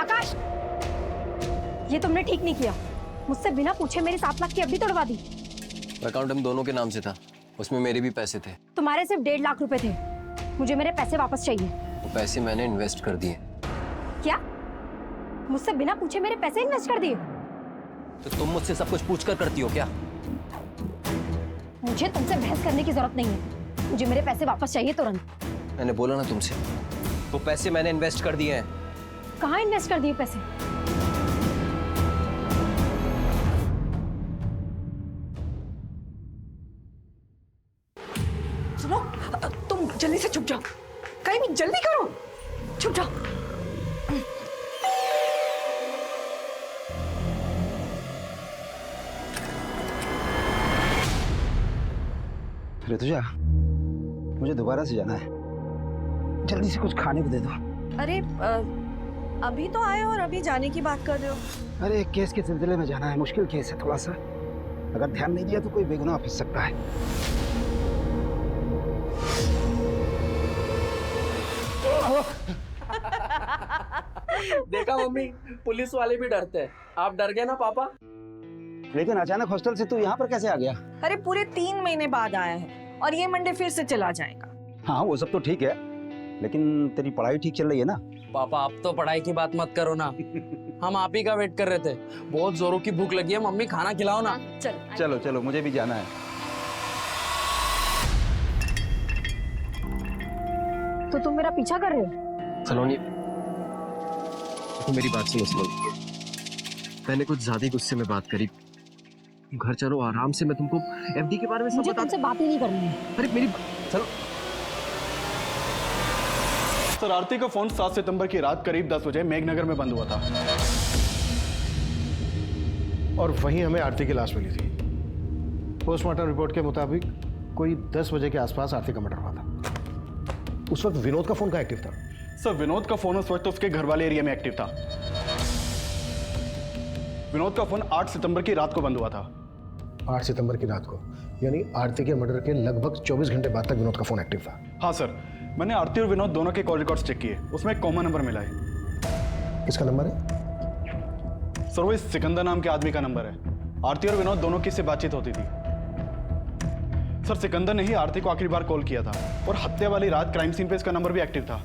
आकाश, ये तुमने ठीक नहीं किया। मुझसे बिना पूछे मेरी 7 लाख की एफडी तोड़वा दी। अकाउंट हम दोनों के नाम से था, उसमें मेरे भी पैसे थे। तुम्हारे सिर्फ 1.5 लाख रुपए थे। मुझे मेरे पैसे वापस चाहिए। वो पैसे मैंने इन्वेस्ट कर दिए। क्या? मुझसे बिना पूछे मेरे पैसे इन्वेस्ट कर दिए? तो तुम मुझसे सब कुछ पूछकर करती हो क्या? मुझे तुमसे बहस करने की जरूरत नहीं है। मुझे मेरे पैसे वापस चाहिए तुरंत। मैंने बोला ना तुमसे, वो पैसे मैंने इन्वेस्ट कर दिए हैं। कहाँ इन्वेस्ट कर दिए पैसे? सुनो, तुम जल्दी से छुप जाओ, कहीं भी जल्दी करो, छुप जाओ। ऋतुजा, मुझे दोबारा से जाना है, जल्दी से कुछ खाने को दे दो। अरे अभी तो आए और अभी जाने की बात कर रहे हो? अरे एक केस के सिलसिले में जाना है, मुश्किल केस है थोड़ा सा। अगर ध्यान नहीं दिया तो कोई बेगुनाह फंस सकता है। देखा मम्मी, पुलिस वाले भी डरते हैं। आप डर गए ना पापा? लेकिन अचानक हॉस्टल से तू यहाँ पर कैसे आ गया? अरे पूरे 3 महीने बाद आया है और ये मंडे फिर से चला जाएगा। हाँ वो सब तो ठीक है, लेकिन तेरी पढ़ाई ठीक चल रही है ना? पापा आप तो पढ़ाई की बात मत करो ना। हम आप ही का वेट कर रहे थे। बहुत जोरों की भूख लगी है, मम्मी खाना खिलाओ ना। चलो चलो, मुझे भी जाना है। तो तुम मेरा पीछा कर रहे हो? सलोनी, तो मेरी बात सुनो सलोनी। मैंने कुछ ज्यादा ही गुस्से में बात करी। घर चलो आराम से, मैं तुमको एफडी के बारे में सब मुझे बता। तुमसे बात ही नहीं करनी है। अरे मेरी चलो। सर, आरती का फोन 7 सितंबर की रात करीब 10 बजे मेघनगर में बंद हुआ था और वहीं हमें आरती की लाश मिली थी। पोस्टमार्टम रिपोर्ट के मुताबिक कोई 10 बजे के आसपास आरती का मर्डर हुआ था। उस वक्त विनोद का फोन कहाँ एक्टिव था? सर, विनोद का फोन उस वक्त उसके घर वाले एरिया में एक्टिव था। विनोद का फोन 8 सितंबर की रात को बंद हुआ था। 8 सितंबर की रात को, यानी आरती के मर्डर के लगभग 24 घंटे बाद तक विनोद का फोन एक्टिव था। हाँ सर, मैंने आरती और विनोद दोनों के कॉल रिकॉर्ड्स चेक किए, उसमें एक कॉमन नंबर मिला है। किसका नंबर है? सर, वो इस सिकंदर नाम के आदमी का नंबर है। आरती और विनोद दोनों की से बातचीत होती थी। सर, सिकंदर ने ही आरती को आखिरी बार कॉल किया था और हत्या वाली रात क्राइम सीन पे इसका नंबर भी एक्टिव था।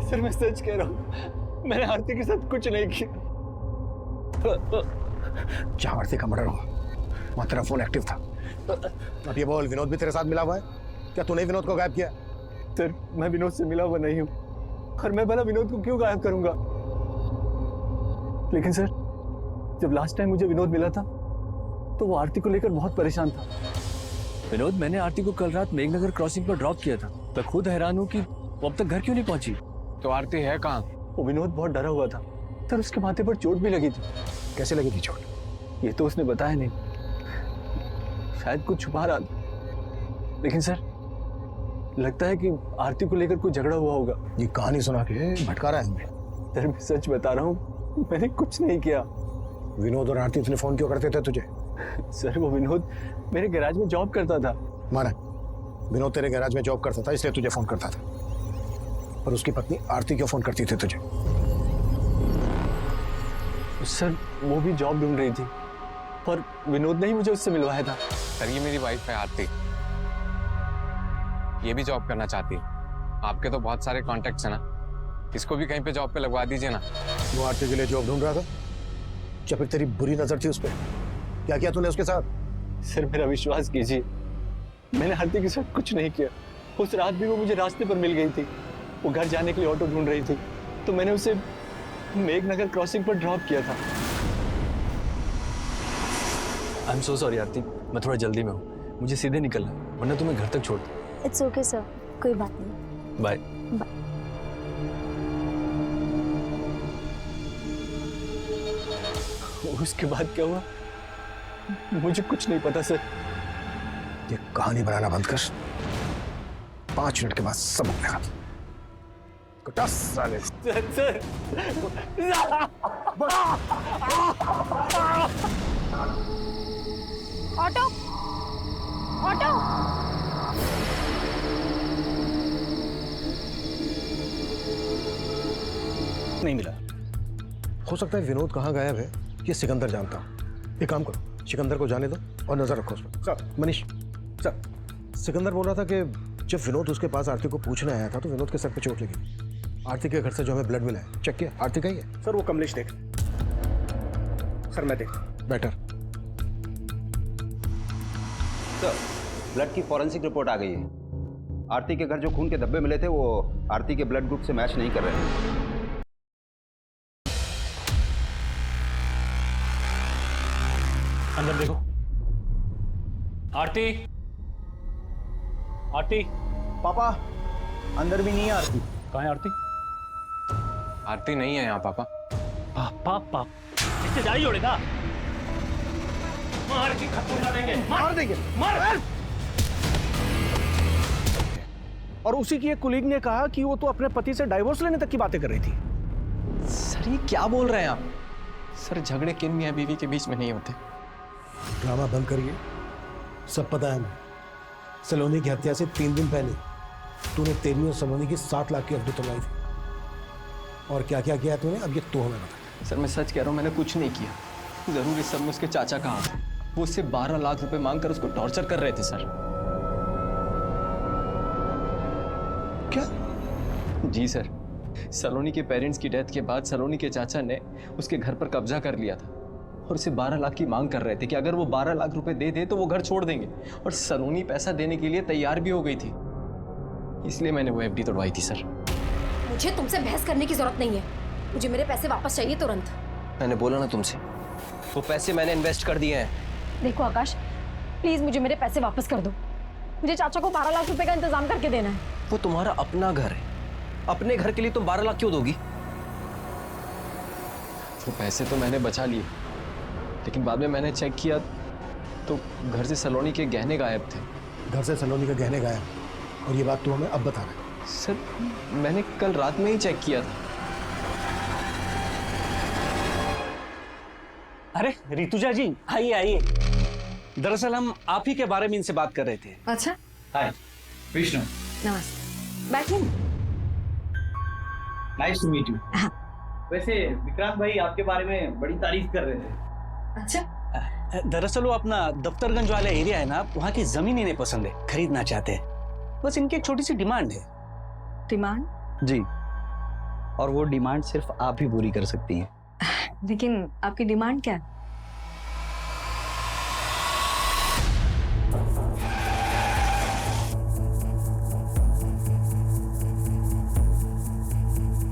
सर मैं सच कह रहा हूँ, मैंने आरती के साथ कुछ नहीं किया। जहाँ आरती का मर्डर हुआ वहाँ तेरा फोन एक्टिव था। अब ये बोल, विनोद भी तेरे साथ मिला हुआ है? क्या तूने विनोद को गायब किया? सर मैं विनोद से मिला हुआ नहीं हूँ और मैं भला विनोद को क्यों गायब करूंगा? लेकिन सर, जब लास्ट टाइम मुझे विनोद मिला था तो वो आरती को लेकर बहुत परेशान था। विनोद, मैंने आरती को कल रात मेघनगर क्रॉसिंग पर ड्रॉप किया था। मैं खुद हैरान हूँ कि वो अब तक घर क्यों नहीं पहुंची। तो आरती है कहाँ? वो विनोद बहुत डरा हुआ था सर, उसके माथे पर चोट भी लगी थी। कैसे लगी थी चोट? ये तो उसने बताया नहीं, शायद कुछ छुपा रहा था। लेकिन सर, लगता है कि आरती को लेकर कोई झगड़ा हुआ होगा। ये कहानी सुना के भटका रहा है हमें। सर मैं सच बता रहा हूँ, मैंने कुछ नहीं किया। विनोद और आरती इतने फोन क्यों करते थे तुझे? सर वो विनोद मेरे गैराज में जॉब करता था। माना, विनोद तेरे गैराज में जॉब करता था इसलिए तुझे फोन करता था, और उसकी पत्नी आरती क्यों फोन करती थी तुझे? सर वो भी जॉब ढूंढ रही थी पर विनोद ने ही मुझे उससे मिलवाया था। सर ये मेरी वाइफ है आरती, ये भी जॉब करना चाहती है। आपके तो बहुत सारे कॉन्टेक्ट्स हैं ना, इसको भी कहीं पे जॉब पे लगवा दीजिए ना। वो आरती के लिए जॉब ढूंढ रहा था या फिर तेरी बुरी नजर थी उस पर? क्या किया तूने उसके साथ? सर मेरा विश्वास कीजिए, मैंने आरती के साथ कुछ नहीं किया। उस रात भी वो मुझे रास्ते पर मिल गई थी। वो घर जाने के लिए ऑटो ढूंढ रही थी तो मैंने उसे मेघनगर क्रॉसिंग पर ड्रॉप किया था। आई एम सो सॉरी आरती, मैं थोड़ा जल्दी में हूँ, मुझे सीधे निकलना है वरना तुम्हें घर तक छोड़ दूँ। इट्स ओके सर, कोई बात नहीं। बाय। उसके बाद क्या हुआ मुझे कुछ नहीं पता सर। ये कहानी बनाना बंद कर। 5 मिनट के बाद सब हो गया। कुटास साले। सर ऑटो ऑटो नहीं मिला। हो सकता है विनोद कहाँ गायब है ये सिकंदर जानता हूँ। एक काम करो, सिकंदर को जाने दो और नजर रखो उस पर। सर मनीष सर, सिकंदर बोल रहा था कि जब विनोद उसके पास आरती को पूछने आया था तो विनोद के सर पे चोट लगी। आरती के घर से जो हमें ब्लड मिला है चेक किया, आरती का ही है। सर वो कमलेश देख। सर मैं देख। बेटर। सर ब्लड की फॉरेंसिक रिपोर्ट आ गई है। आरती के घर जो खून के धब्बे मिले थे वो आरती के ब्लड ग्रुप से मैच नहीं कर रहे हैं। अंदर देखो। आरती, आरती। पापा अंदर भी नहीं है आरती। कहाँ है आरती? आरती नहीं है यहाँ पापा। पापा इससे जारी जोड़ेगा। मार के खत्म कर देंगे। मार देंगे। मार। और उसी की एक कुलीग ने कहा कि वो तो अपने पति से डाइवोर्स लेने तक की बातें कर रही थी। सर ये क्या बोल रहे हैं आप? सर झगड़े किन मियां बीवी के बीच में नहीं होते। ड्रामा बंद करिए। सब पता है हमें। सलोनी की हत्या से 3 दिन पहले तूने तेरी और सलोनी की 7 लाख की एफडी तोड़वाई थी। और क्या क्या किया तूने, अब ये तो हमें बता। सर मैं सच कह रहा हूँ, मैंने कुछ नहीं किया। जरूर इस सब में उसके चाचा का हाथ है। वो उससे 12 लाख रुपए मांगकर उसको टॉर्चर कर रहे थे सर। क्या? जी सर, सलोनी के पेरेंट्स की डेथ के बाद सलोनी के चाचा ने उसके घर पर कब्जा कर लिया था और उसे 12 लाख की मांग कर रहे थे कि अगर वो 12 लाख रुपए दे दे तो वो घर छोड़ देंगे। और सलोनी पैसा देने के लिए तैयार भी हो गई थी, इसलिए मैंने वो एफडी तोड़वाई थी सर। मुझे तुमसे बहस करने की जरूरत नहीं है। मुझे मेरे पैसे वापस चाहिए तुरंत। मैंने बोला ना तुमसे, वो पैसे मैंने इन्वेस्ट कर दिए हैं। देखो आकाश, प्लीज मुझे मेरे पैसे वापस कर दो। मुझे चाचा को 12 लाख रुपए का इंतजाम करके देना है। वो तुम्हारा अपना घर है, अपने घर के लिए तुम 12 लाख क्यों दोगी? वो पैसे तो मैंने बचा लिए, लेकिन बाद में मैंने चेक किया तो घर से सलोनी के गहने गायब थे। घर से सलोनी के गहने गायब, और ये बात तू हमें अब बता रहा है? सर मैंने कल रात में ही चेक किया था। अरे रितुजा जी, आइए आइए। दरअसल हम आप ही के बारे में इनसे बात कर रहे थे। अच्छा, हाय विष्णु। नमस्ते, बैठिए। Nice to meet you. वैसे विक्रांत भाई आपके बारे में बड़ी तारीफ कर रहे थे। अच्छा, दरअसल वो अपना दफ्तरगंज वाला एरिया है ना, वहाँ की जमीन इन्हें पसंद है, खरीदना चाहते हैं। बस इनकी एक छोटी सी डिमांड है। डिमांड? जी, और वो डिमांड सिर्फ आप ही पूरी कर सकती हैं। लेकिन आपकी डिमांड क्या है?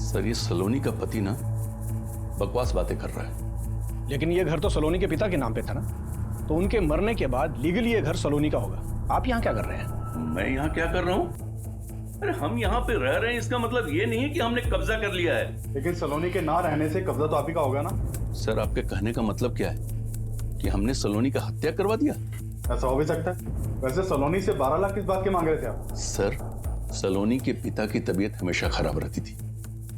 सर ये सलोनी का पति ना बकवास बातें कर रहा है। लेकिन ये घर तो सलोनी के पिता के नाम पे था ना, तो उनके मरने के बाद लीगली ये घर सलोनी का होगा। आप यहाँ क्या कर रहे हैं? मैं यहाँ क्या कर रहा हूँ? अरे हम यहाँ पे रह रहे हैं, इसका मतलब ये नहीं है कि हमने कब्जा कर लिया है। लेकिन सलोनी के ना रहने से कब्जा तो आप ही का होगा ना। सर आपके कहने का मतलब क्या है कि हमने सलोनी का हत्या करवा दिया? ऐसा हो भी सकता है। वैसे सलोनी से 12 लाख किस बात के मांग रहे थे आप? सर सलोनी के पिता की तबीयत हमेशा खराब रहती थी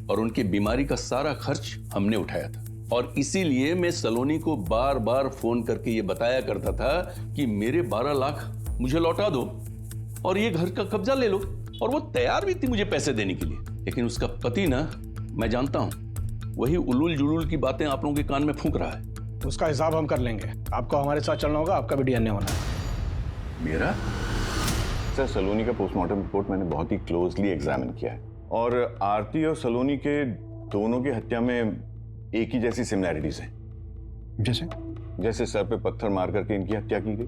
और उनकी बीमारी का सारा खर्च हमने उठाया था, और इसीलिए मैं सलोनी को बार बार फोन करके ये बताया करता था कि मेरे 12 लाख मुझे लौटा दो और ये घर का कब्जा ले लो, और वो तैयार भी थी मुझे पैसे देने के लिए। लेकिन उसका पति ना, मैं जानता हूं, वही उलूल जुलूल की बातें आप लोगों के कान में फूंक रहा है। उसका हिसाब हम कर लेंगे। आपको हमारे साथ चलना होगा, आपका भी डीएनए होना है। मेरा? सर सलोनी का पोस्टमार्टम रिपोर्ट मैंने बहुत ही क्लोजली एग्जामिन किया है, और आरती और सलोनी के दोनों की हत्या में एक ही जैसी सिमिलैरिटीज हैं। जैसे सर पे पत्थर मार करके इनकी हत्या की गई,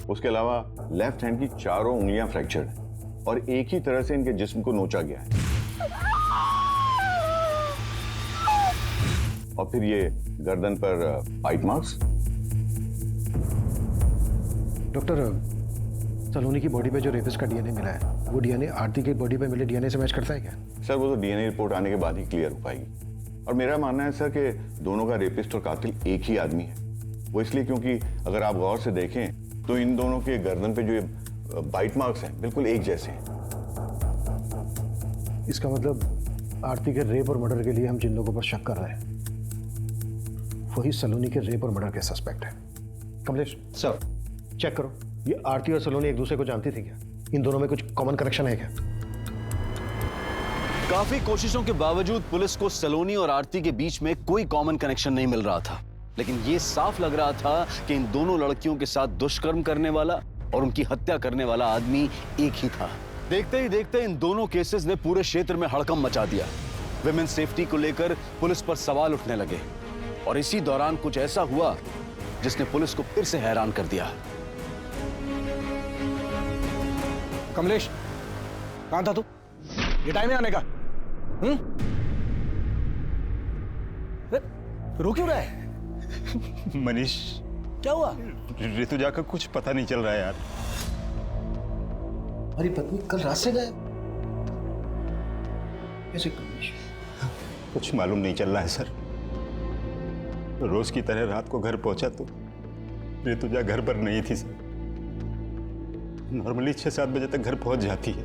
उसके अलावा लेफ्ट हैंड की चारों उंगलियां फ्रैक्चर्ड हैं और एक ही तरह से इनके जिस्म को नोचा गया है। और फिर ये गर्दन पर बाइट मार्क्स। डॉक्टर, सलोनी की बॉडी पे जो रेपिस्ट का डीएनए मिला है, वो डीएनए आरती की बॉडी पे मिले डीएनए से मैच करता है क्या? सर वो तो डीएनए रिपोर्ट आने के बाद ही क्लियर हो पाएगी। और मेरा मानना है सर कि दोनों का रेपिस्ट और कातिल एक ही आदमी है। वो इसलिए क्योंकि अगर आप गौर से देखें तो इन दोनों के गर्दन पे जो ये बाइट मार्क्स हैं बिल्कुल एक जैसे हैं। इसका मतलब आरती के रेप और मर्डर के लिए हम जिन लोगों पर शक कर रहे हैं वही सलोनी के रेप और मर्डर के सस्पेक्ट है। कमलेश सर चेक करो, ये आरती और सलोनी एक दूसरे को जानती थी क्या? इन दोनों में कुछ कॉमन कनेक्शन है क्या? काफी कोशिशों के बावजूद पुलिस को सलोनी और आरती के बीच में कोई कॉमन कनेक्शन नहीं मिल रहा था, लेकिन यह साफ लग रहा था कि इन दोनों लड़कियों के साथ दुष्कर्म करने वाला और उनकी हत्या करने वाला आदमी एक ही था। देखते ही देखते इन दोनों केसेस ने पूरे क्षेत्र में हड़कंप मचा दिया। विमेन सेफ्टी को लेकर पुलिस पर सवाल उठने लगे और इसी दौरान कुछ ऐसा हुआ जिसने पुलिस को फिर से हैरान कर दिया। कमलेश कहां था तू? ये टाइम है आने का। रो क्यों रहा है? मनीष क्या हुआ? ऋतुजा का कुछ पता नहीं चल रहा है यार। हमारी पत्नी कल रात से गायब कैसे? कुछ मालूम नहीं चल रहा है सर। रोज की तरह रात को घर पहुंचा तो ऋतुजा घर पर नहीं थी सर। नॉर्मली 6-7 बजे तक घर पहुंच जाती है।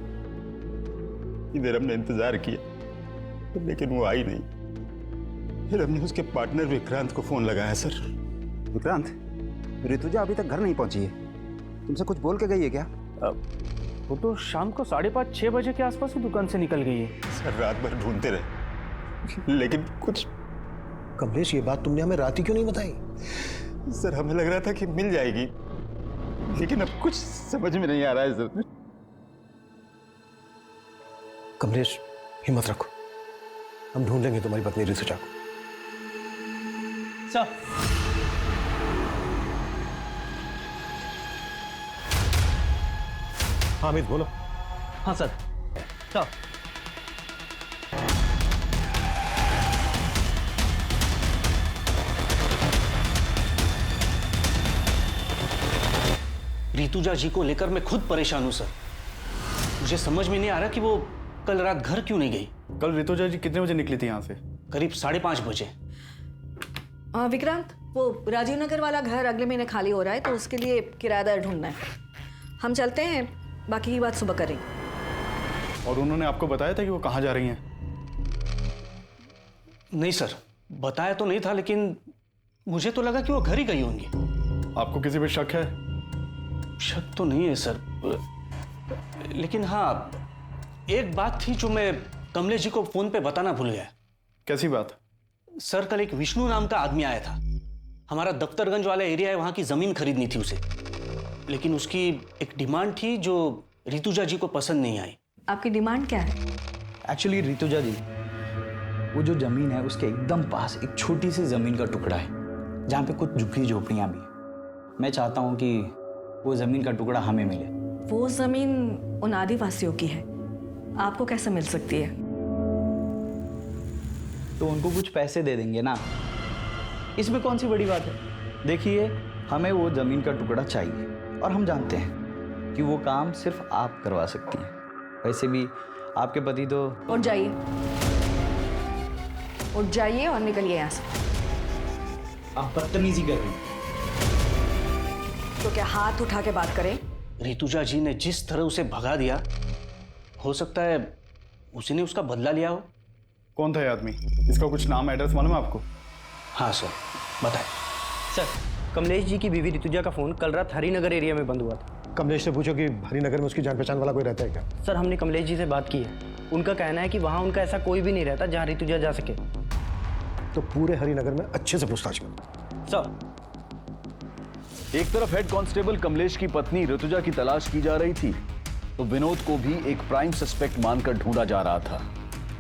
इधर हमने इंतजार किया लेकिन वो आई नहीं। फिर हमने उसके पार्टनर विक्रांत को फोन लगाया सर। विक्रांत, ऋतुजा अभी तक घर नहीं पहुंची है, तुमसे कुछ बोल के गई है क्या? वो तो शाम को 5:30-6 बजे के आसपास ही दुकान से निकल गई है। सर रात भर ढूंढते रहे लेकिन कुछ। कमलेश ये बात तुमने हमें रात ही क्यों नहीं बताई? सर हमें लग रहा था कि मिल जाएगी लेकिन अब कुछ समझ में नहीं आ रहा है सर। कमलेश हिम्मत रखो, हम ढूंढेंगे तुम्हारी पत्नी ऋतुजा को। सर हामिद बोलो। हाँ सर। सर ऋतुजा जी को लेकर मैं खुद परेशान हूं सर। मुझे समझ में नहीं आ रहा कि वो कल रात घर क्यों नहीं गई। कल ऋतुजा जी कितने बजे निकली थी यहाँ से? करीब 5:30 बजे। विक्रांत, वो राजीव नगर वाला घर अगले महीने खाली हो रहा है तो उसके लिए किराएदार ढूंढना है। हम चलते हैं, बाकी की बात सुबह करेंगे। और उन्होंने आपको बताया था कि वो कहाँ जा रही हैं? नहीं सर, बताया तो नहीं था लेकिन मुझे तो लगा कि वो घर ही गई होंगी। आपको किसी पे शक है? शक तो नहीं है सर, लेकिन हाँ एक बात थी जो मैं कमलेश जी को फोन पे बताना भूल गया। कैसी बात? सर कल एक विष्णु नाम का आदमी आया था। हमारा दफ्तरगंज वाला एरिया है, वहां की जमीन खरीदनी थी उसे, लेकिन उसकी एक डिमांड थी जो ऋतुजा जी को पसंद नहीं आई। आपकी डिमांड क्या है? एक्चुअली ऋतुजा जी, वो जो जमीन है उसके एकदम पास एक छोटी सी जमीन का टुकड़ा है जहाँ पे कुछ झुग्गी झोपड़ियाँ भी हैं। मैं चाहता हूँ कि वो जमीन का टुकड़ा हमें मिले। वो जमीन उन आदिवासियों की है, आपको कैसे मिल सकती है? तो उनको कुछ पैसे दे देंगे ना, इसमें कौन सी बड़ी बात है। देखिए हमें वो जमीन का टुकड़ा चाहिए और हम जानते हैं कि वो काम सिर्फ आप करवा सकती हैं। वैसे भी आपके पति तो। उठ जाइए, उठ जाइए और निकलिए यहाँ से। आप बदतमीजी कर रही हैं। तो क्या हाथ उठा के बात करें? ऋतुजा जी ने जिस तरह उसे भगा दिया, हो सकता है उसी ने उसका बदला लिया हो। कौन था ये आदमी? इसका कुछ नाम एड्रेस मालूम है आपको? हाँ सर, बताएं। सर, कमलेश जी की बीवी ऋतुजा का फोन कल रात हरिनगर एरिया में बंद हुआ था। कमलेश से पूछो कि हरिनगर में उसकी जान पहचान वाला कोई रहता है क्या? सर हमने कमलेश जी से बात की है, उनका कहना है कि वहाँ उनका ऐसा कोई भी नहीं रहता जहाँ ऋतुजा जा सके। तो पूरे हरिनगर में अच्छे से पूछताछ करो। सर एक तरफ हेड कांस्टेबल कमलेश की पत्नी ऋतुजा की तलाश की जा रही थी, तो विनोद को भी एक प्राइम सस्पेक्ट मानकर ढूंढा जा रहा था।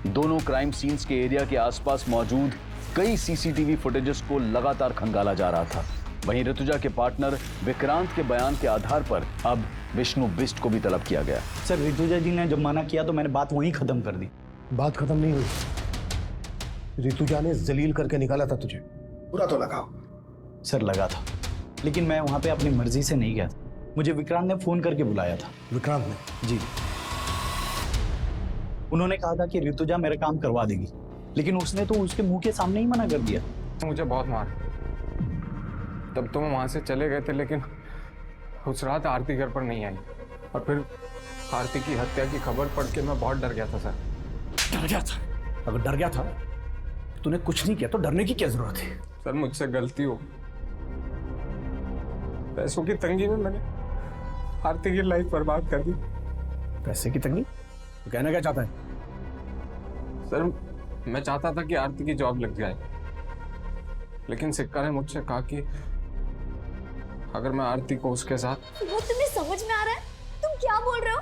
दोनों क्राइम सीन्स के एरिया के आसपास मौजूद कई सीसीटीवी फुटेजेस को लगातार खंगाला जा रहा था। वहीं ऋतुजा के पार्टनर विक्रांत के बयान के आधार पर अब विष्णु बिष्ट को भी तलब किया गया। सर ऋतुजा जी ने जब मना किया तो मैंने बात वहीं खत्म कर दी। बात खत्म नहीं हुई। ऋतुजा ने जलील करके निकाला था तुझे, बुरा तो लगा। सर लगा था, लेकिन मैं वहां पे अपनी मर्जी से नहीं गया था। मुझे विक्रांत ने फोन करके बुलाया था। विक्रांत ने? जी। उन्होंने कहा था कि ऋतुजा मेरा काम करवा देगी, लेकिन उसने तो उसके मुंह के सामने ही मना कर दिया। मुझे बहुत मार। तब तो वहां से चले गए थे, लेकिन उस रात आरती घर पर नहीं आई और फिर आरती की हत्या की खबर पढ़ के मैं बहुत डर गया था सर। डर गया था? अगर डर गया था तूने कुछ नहीं किया तो डरने की क्या जरूरत है? सर मुझसे गलती हो, पैसों की तंगी में मैंने आरती की लाइफ बर्बाद कर दी। पैसे की तंगी? तो कहना क्या चाहता है? सर मैं चाहता था कि आरती की जॉब लग जाए, लेकिन सिक्का ने मुझसे कहा कि अगर मैं आरती को उसके साथ। वो तुम्हें समझ में आ रहा है? तुम क्या बोल रहे हो?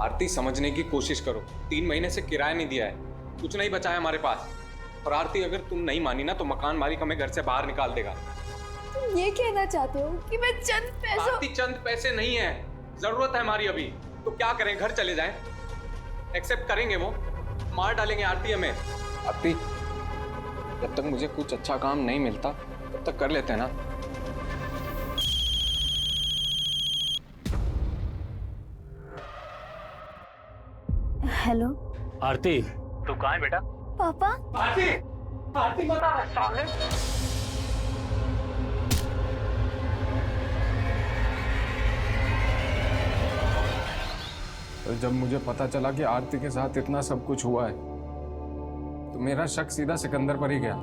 आरती समझने की कोशिश करो, 3 महीने से किराया नहीं दिया है, कुछ नहीं बचा है हमारे पास। और आरती अगर तुम नहीं मानी ना तो मकान मालिक हमें घर से बाहर निकाल देगा। तुम ये कहना चाहते हो कि मैं चंद पैसों? आरती चंद पैसे नहीं है, जरूरत है हमारी अभी। तो क्या करें, घर चले जाएं? एक्सेप्ट करेंगे वो? मार डालेंगे आरती हमें। आरती जब तक मुझे कुछ अच्छा काम नहीं मिलता तब तक कर लेते हैं ना। हेलो आरती, तू कहाँ है बेटा? पापा। आरती, आरती बता सामने। तो जब मुझे पता चला कि आरती के साथ इतना सब कुछ हुआ है तो मेरा शक सीधा सिकंदर पर ही गया।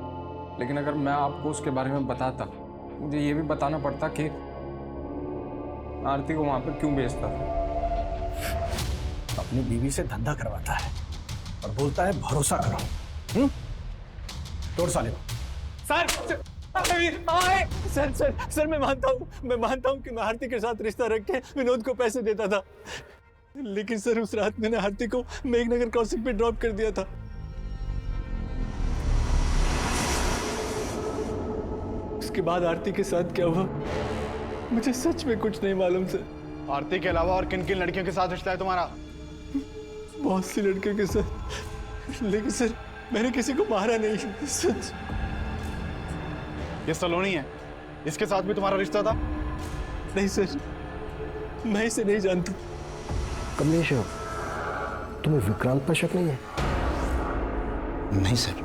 लेकिन अगर मैं आपको उसके बारे में बताता, मुझे ये भी बताना पड़ता कि आरती को वहां पर क्यों भेजता था। अपनी बीवी से धंधा करवाता है और बोलता है भरोसा करो। तोड़ साले को। सर सर सर सर मैं मानता हूँ कि मैं आरती के साथ रिश्ता रख के विनोद को पैसे देता था, लेकिन सर उस रात मैंने आरती को मेघनगर क्रॉसिंग पे ड्रॉप कर दिया था। उसके बाद आरती के साथ क्या हुआ मुझे सच में कुछ नहीं मालूम सर। आरती के अलावा और किन किन लड़कियों के साथ रिश्ता है तुम्हारा? बहुत सी लड़कियों के साथ, लेकिन सर मैंने किसी को मारा नहीं सच। ये सलोनी है, इसके साथ भी तुम्हारा रिश्ता था? नहीं सर, मैं इसे नहीं जानता। कमलेश, तुम्हें विक्रांत पर शक नहीं है? नहीं सर,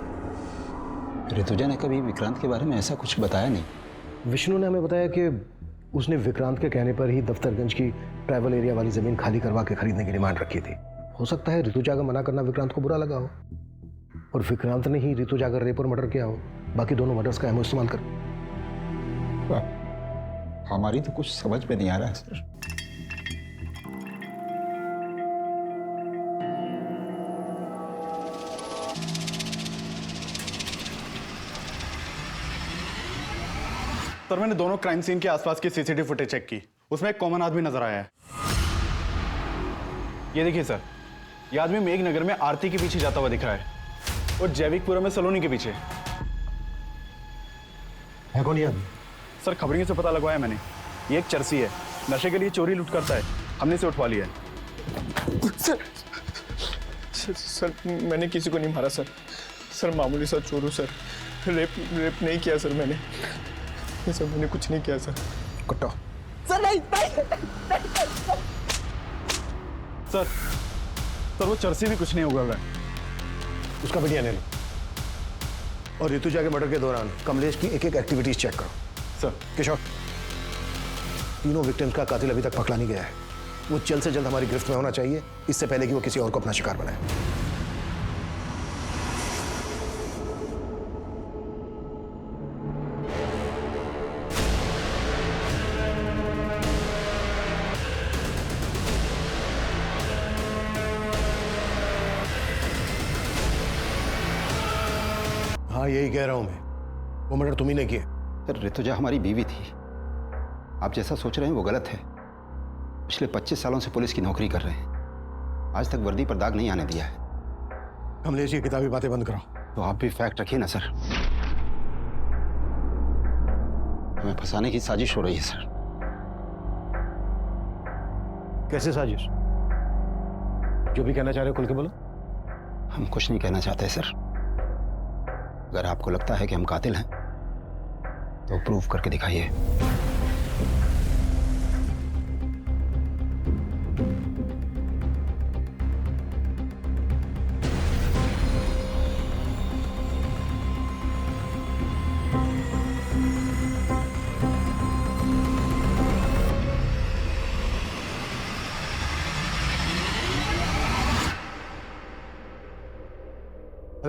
ऋतुजा ने कभी विक्रांत के बारे में ऐसा कुछ बताया नहीं। विष्णु ने हमें बताया कि उसने विक्रांत के कहने पर ही दफ्तरगंज की ट्राइबल एरिया वाली जमीन खाली करवा के खरीदने की डिमांड रखी थी। हो सकता है ऋतुजा का मना करना विक्रांत को बुरा लगा हो और विक्रांत ने ही ऋतुजा का रेप और मर्डर किया हो। बाकी दोनों मर्डर्स का एमओ इस्तेमाल कर। हमारी तो कुछ समझ में नहीं आ रहा है सर। सर मैंने दोनों क्राइम सीन के आसपास की सीसीटीवी फुटेज चेक की, उसमें एक कॉमन आदमी नजर आया है। ये देखिए सर, ये आदमी मेघनगर में आरती के पीछे जाता हुआ दिख रहा है और जैविकपुरा में सलोनी के पीछे है। कौन ये आदमी? सर खबरियों से पता लगवाया मैंने, ये एक चरसी है, नशे के लिए चोरी लूट करता है। हमने इसे उठवा लिया है। सर मैंने किसी को नहीं मारा सर। सर मामूली सा चोर हूँ सर, रेप नहीं किया सर मैंने। सर मैंने कुछ नहीं किया सर। कुत्ता। सर नहीं सर वो चरसी भी कुछ नहीं उगल रहा है। उसका वीडियो ले लो और ऋतुजा के मर्डर के दौरान कमलेश की एक एक एक्टिविटीज चेक करो। सर किशोर, तीनों विक्टिम्स का कातिल अभी तक पकड़ा नहीं गया है। वो जल्द से जल्द हमारी गिरफ्त में होना चाहिए, इससे पहले कि वो किसी और को अपना शिकार बनाए। हाँ यही कह रहा हूं मैं, वो मर्डर तुम ही ने किया। सर ऋतुजा हमारी बीवी थी, आप जैसा सोच रहे हैं वो गलत है। पिछले 25 सालों से पुलिस की नौकरी कर रहे हैं, आज तक वर्दी पर दाग नहीं आने दिया है। कमलेश की किताबी बातें बंद करो। तो आप भी फैक्ट रखिए ना सर। हमें फंसाने की साजिश हो रही है सर। कैसे साजिश? जो भी कहना चाह रहे हो खुल के बोलो। हम कुछ नहीं कहना चाहते सर। अगर आपको लगता है कि हम कातिल हैं तो प्रूव करके दिखाइए।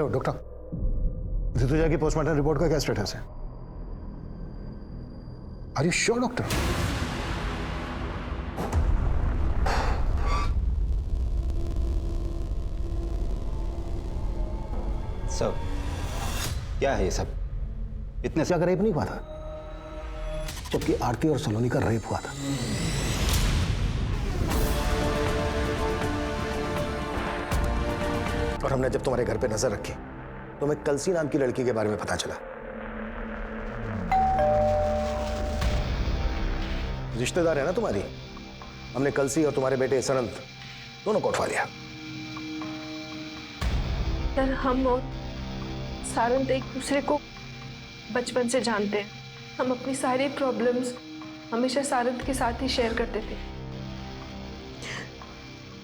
हेलो डॉक्टर, ऋतुजा की पोस्टमार्टम रिपोर्ट का क्या स्टेटस है? Are you sure doctor? सब क्या है ये सब? इतने क्या रेप नहीं हुआ था, जबकि आरती और सलोनी का रेप हुआ था। और हमने जब तुम्हारे घर पे नजर रखी तो हमें कलसी नाम की लड़की के बारे में पता चला। रिश्तेदार है ना तुम्हारी। हमने कलसी और तुम्हारे बेटे सनंत दोनों को उठवा लिया। सर, हम और सारंत एक दूसरे को बचपन से जानते हैं। हम अपनी सारी प्रॉब्लम्स हमेशा सारंत के साथ ही शेयर करते थे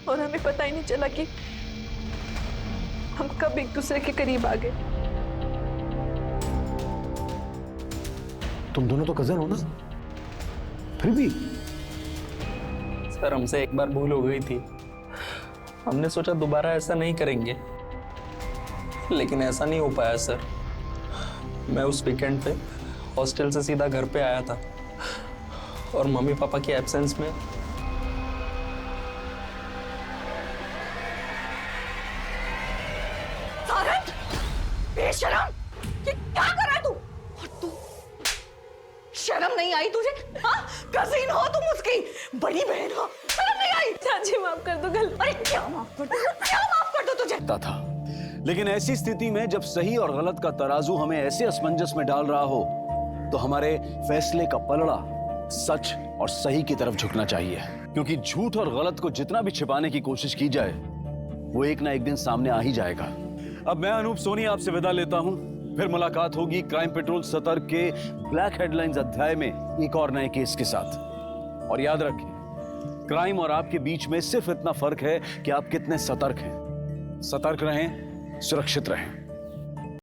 और हमें पता ही नहीं चला कि हम कब एक दूसरे के करीब आ गए। तुम दोनों तो कजन हो ना, फिर भी। सर, हमसे एक बार भूल हो गई थी। हमने सोचा दोबारा ऐसा नहीं करेंगे, लेकिन ऐसा नहीं हो पाया सर। मैं उस वीकेंड पे हॉस्टल से सीधा घर पे आया था और मम्मी पापा के एब्सेंस में सारंत, बेशरम, ये क्या कर रहा है तू? और तू शर्म नहीं आई तुझे? हाँ, कजिन हो तुम उसकी, बड़ी बहन हो, शर्म नहीं आई? चाची माफ कर दो गलती। अरे क्या माफ कर दो, क्या माफ कर दो तुझे? था लेकिन ऐसी स्थिति में जब सही और गलत का तराजू हमें ऐसे असमंजस में डाल रहा हो तो हमारे फैसले का पलड़ा सच और सही की तरफ झुकना चाहिए, क्योंकि झूठ और गलत को जितना भी छिपाने की कोशिश की जाए वो एक ना एक दिन सामने आ ही जाएगा। अब मैं अनूप सोनी आपसे विदा लेता हूं, फिर मुलाकात होगी क्राइम पेट्रोल सतर्क के ब्लैक हेडलाइंस अध्याय में एक और नए केस के साथ। और याद रखें, क्राइम और आपके बीच में सिर्फ इतना फर्क है कि आप कितने सतर्क हैं। सतर्क रहें, सुरक्षित रहें।